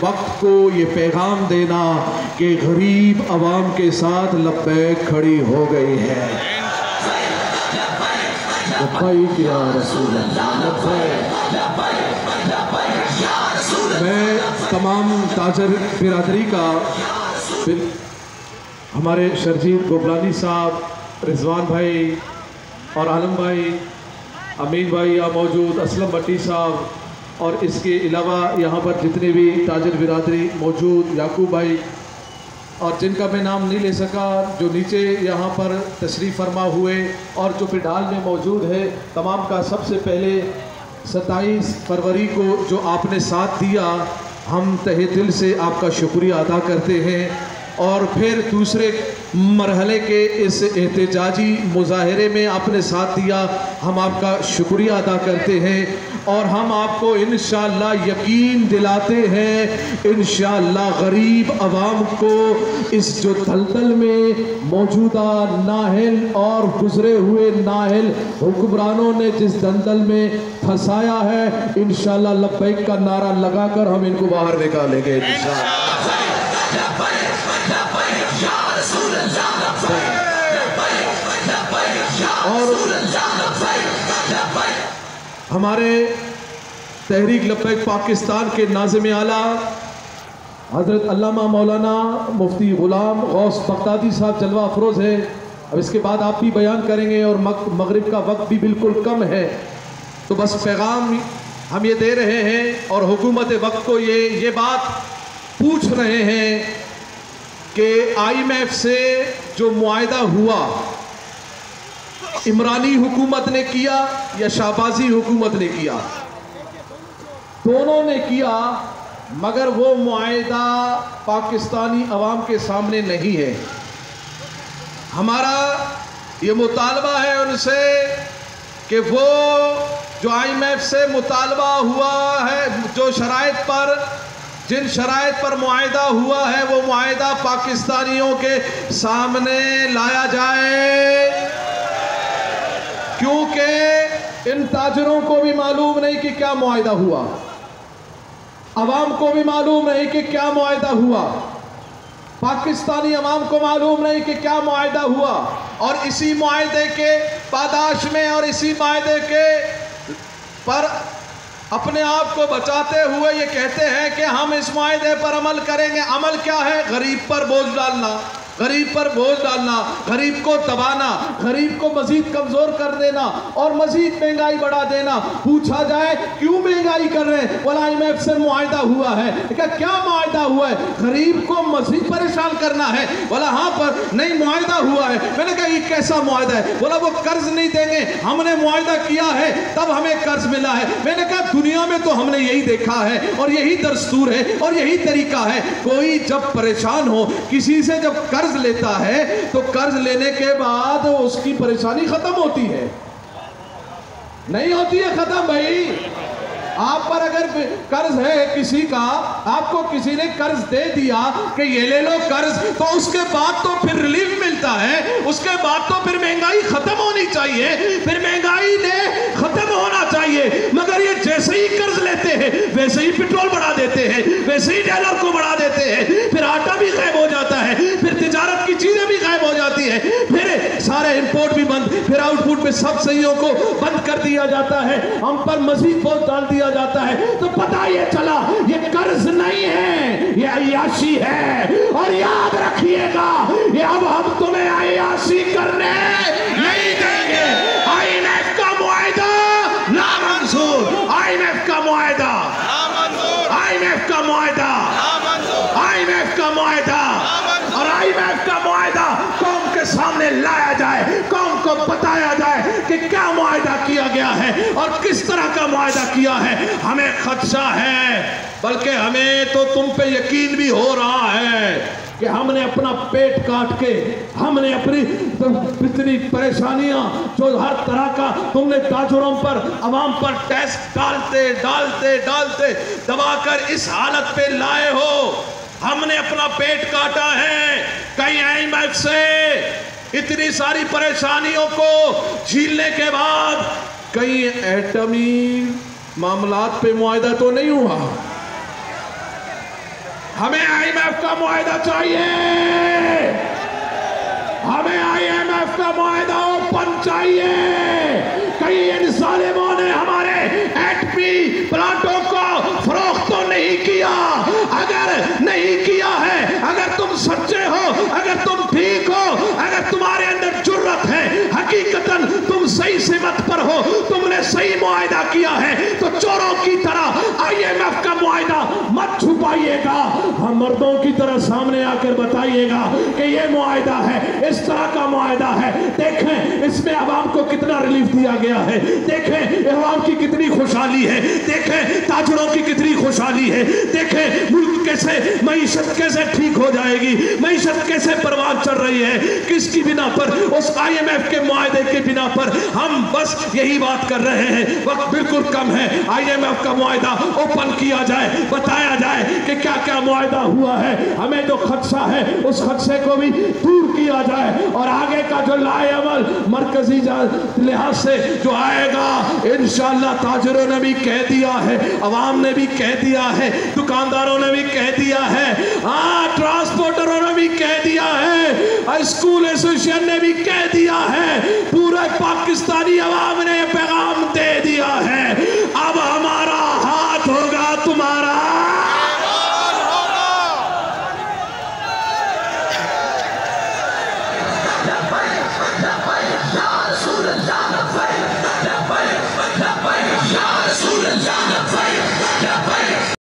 وقت کو یہ پیغام دینا کہ غریب عوام کے ساتھ لبیک کھڑی ہو گئی ہے. لبیک یا رسول اللہ. میں تمام تاجر برادری کا، ہمارے شرجیت گوبلانی صاحب، رضوان بھائی اور عالم بھائی، امین بھائی یہاں موجود، اسلم بٹی صاحب، اور اس کے علاوہ یہاں پر جتنے بھی تاجر برادری موجود، یعقوب بھائی، اور جن کا میں نام نہیں لے سکا، جو نیچے یہاں پر تشریف فرما ہوئے اور جو پنڈال میں موجود ہے، تمام کا سب سے پہلے 27 فروری کو جو آپ نے ساتھ دیا، ہم تہہ دل سے آپ کا شکریہ ادا کرتے ہیں. اور پھر دوسرے مرحلے کے اس احتجاجی مظاہرے میں آپ نے ساتھ دیا، ہم آپ کا شکریہ ادا کرتے ہیں. اور ہم آپ کو انشاءاللہ یقین دلاتے ہیں، انشاءاللہ غریب عوام کو اس جو دلدل میں موجودہ نااہل اور گزرے ہوئے نااہل حکمرانوں نے جس دلدل میں پھنسایا ہے، انشاءاللہ لبیک کا نعرہ لگا کر ہم ان کو باہر نکالیں گے انشاءاللہ. اور ہمارے تحریک لبیک پاکستان کے ناظم اعلیٰ حضرت علامہ مولانا مفتی غلام غوث بغدادی صاحب جلوہ افروز ہے. اب اس کے بعد آپ بھی بیان کریں گے اور مغرب کا وقت بھی بالکل کم ہے، تو بس پیغام ہم یہ دے رہے ہیں اور حکومت وقت کو یہ بات پوچھ رہے ہیں کہ IMF سے جو معاہدہ ہوا، عمرانی حکومت نے کیا یا شہبازی حکومت نے کیا؟ دونوں نے کیا، مگر وہ معاہدہ پاکستانی عوام کے سامنے نہیں ہے. ہمارا یہ مطالبہ ہے ان سے کہ وہ جو IMF سے مطالبہ ہوا ہے، جو جن شرائط پر معاہدہ ہوا ہے، وہ معاہدہ پاکستانیوں کے سامنے لایا جائے، کیونکہ ان تاجروں کو بھی معلوم نہیں کہ کیا معاہدہ ہوا، عوام کو بھی معلوم نہیں کہ کیا معاہدہ ہوا، پاکستانی عوام کو معلوم نہیں کہ کیا معاہدہ ہوا. اور اسی معاہدے کے پاداش میں اور اسی معاہدے کے پر اپنے آپ کو بچاتے ہوئے یہ کہتے ہیں کہ ہم اس معاہدے پر عمل کریں گے. عمل کیا ہے؟ غریب پر بوجھ ڈالنا، غریب پر بوجھ ڈالنا، غریب کو دبانا، غریب کو مزید کمزور کر دینا اور مزید مہنگائی بڑھا دینا. پوچھا جائے کیوں مہنگائی کر رہے ہیں؟ بولا IMF سے معاہدہ ہوا ہے. کیا معاہدہ ہوا ہے؟ غریب کو مزید پریشان کرنا ہے. بولا ہاں پر نہیں معاہدہ ہوا ہے. میں نے کہا یہ کیسا معاہدہ ہے؟ بولا وہ قرض نہیں دیں گے، ہم نے معاہدہ کیا ہے تب ہمیں قرض ملا ہے. میں نے کہا دنیا میں تو ہم نے یہی دیکھا ہے اور یہی دستور ہے اور یہی طریقہ ہے. کوئی جب پریشان ہو، کسی سے جب قرض لیتا ہے تو قرض لینے کے بعد اس کی پریشانی ختم ہوتی ہے، نہیں ہوتی ہے ختم. بھائی آپ پر اگر قرض ہے کسی کا، آپ کو کسی نے قرض دے دیا کہ یہ لے لو قرض، تو اس کے بعد تو پھر ریلیف ملتا ہے، اس کے بعد تو پھر مہنگائی ختم ہونی چاہیے، پھر مہنگائی نے ختم ہونا چاہیے. مگر یہ جیسے ہی قرض لیتے ہیں ویسے ہی پیٹرول بڑھا دیتے ہیں، ویسے ہی ڈالر کو بڑھا دیتے ہیں، پھر آٹا بھی غائب ہو جاتا ہے، پھر تجارت کی چیزیں بھی غائب ہو جاتی ہیں، پھر سارے امپورٹ بھی بند، پھر آؤٹ پٹ پہ سبسڈیوں کو بند کر دیا جاتا ہے، ہم پر مزید بوجھ ڈال دیا جاتا ہے. تو پتہ یہ چلا یہ قرض نہیں ہے، یہ عیاشی ہے. اور یاد رکھیے گا یہ اب ہم تمہیں عیاشی کرنے نہیں دیں گے. IMF کا معاہدہ نامنظور، IMF کا معاہدہ، IMF کا معاہدہ، IMF کا معاہدہ، اور IMF کا معاہدہ قوم کے سامنے لایا جائے، قوم کو بتایا جائے کہ کیا معاہدہ کیا گیا ہے اور کس طرح کا معاہدہ کیا ہے. ہمیں خدشہ ہے، بلکہ ہمیں تو تم پہ یقین بھی ہو رہا ہے کہ ہم نے اپنا پیٹ کاٹ کے، ہم نے اپنی اتنی پریشانیاں جو ہر طرح کا تم نے تاجروں پر، عوام پر ٹیکس ڈالتے دبا کر اس حالت پہ لائے ہو. ہم نے اپنا پیٹ کاٹا ہے. کئی IMF سے اتنی ساری پریشانیوں کو جھیلنے کے بعد کئی ایٹمی معاملات پہ معاہدہ تو نہیں ہوا. ہمیں IMF کا معاہدہ چاہیے، ہمیں IMF کا معاہدہ اوپن چاہیے. کئی ان ظالموں نے ہمارے ایٹمی پلانٹوں کو فروخت تو نہیں کیا. اگر نہیں کیا ہے، اگر تم سچے ہو، اگر تم ٹھیک ہو، اگر تمہارے اندر جرت ہے، حقیقتاً تم صحیح سمت پر ہو، تم نے صحیح معاہدہ کیا ہے، تو چوروں کی طرح IMF کا معاہدہ مت چھپائیے گا. ہم مردوں کی طرح سامنے آ کر بتائیے گا کہ یہ معاہدہ ہے، اس طرح کا معاہدہ ہے. دیکھیں اس میں عوام کو کتنا ریلیف دیا گیا ہے، دیکھیں عوام کی کتنی خوشحالی ہے، دیکھیں تاجروں کی کتنی خوشحالی ہے، دیکھیں ملک کیسے، معیشت کیسے ٹھیک ہو جائے گی، معیشت کیسے پروان چڑھ رہی ہے. کس کی بنا پر؟ اس IMF کے معاہدے کے بنا پر. ہم بس یہی بات کر رہے ہیں، وقت بالکل کم ہے. IMF کا معاہدہ اوپن کیا جائے، بتایا جائے کہ کیا کیا معاہدہ ہوا ہے. ہمیں جو خدشہ ہے اس خدشے کو بھی دور کیا جائے، اور آگے کا جو لائے عمل مرکزی لحاظ سے جو آئے گا انشاءاللہ. تاجروں نے بھی کہہ دیا ہے، عوام نے بھی کہہ دیا ہے، دکانداروں نے بھی کہہ دیا ہے، ٹرانسپورٹروں نے بھی کہہ دیا ہے، اسکول ایسوسیشن نے بھی کہہ دیا ہے، پورے پاکستانی عوام نے یہ پیغام دے دیا ہے. اب ہمارا ہاتھ ہوگا تمہارا. یا رسول اللہ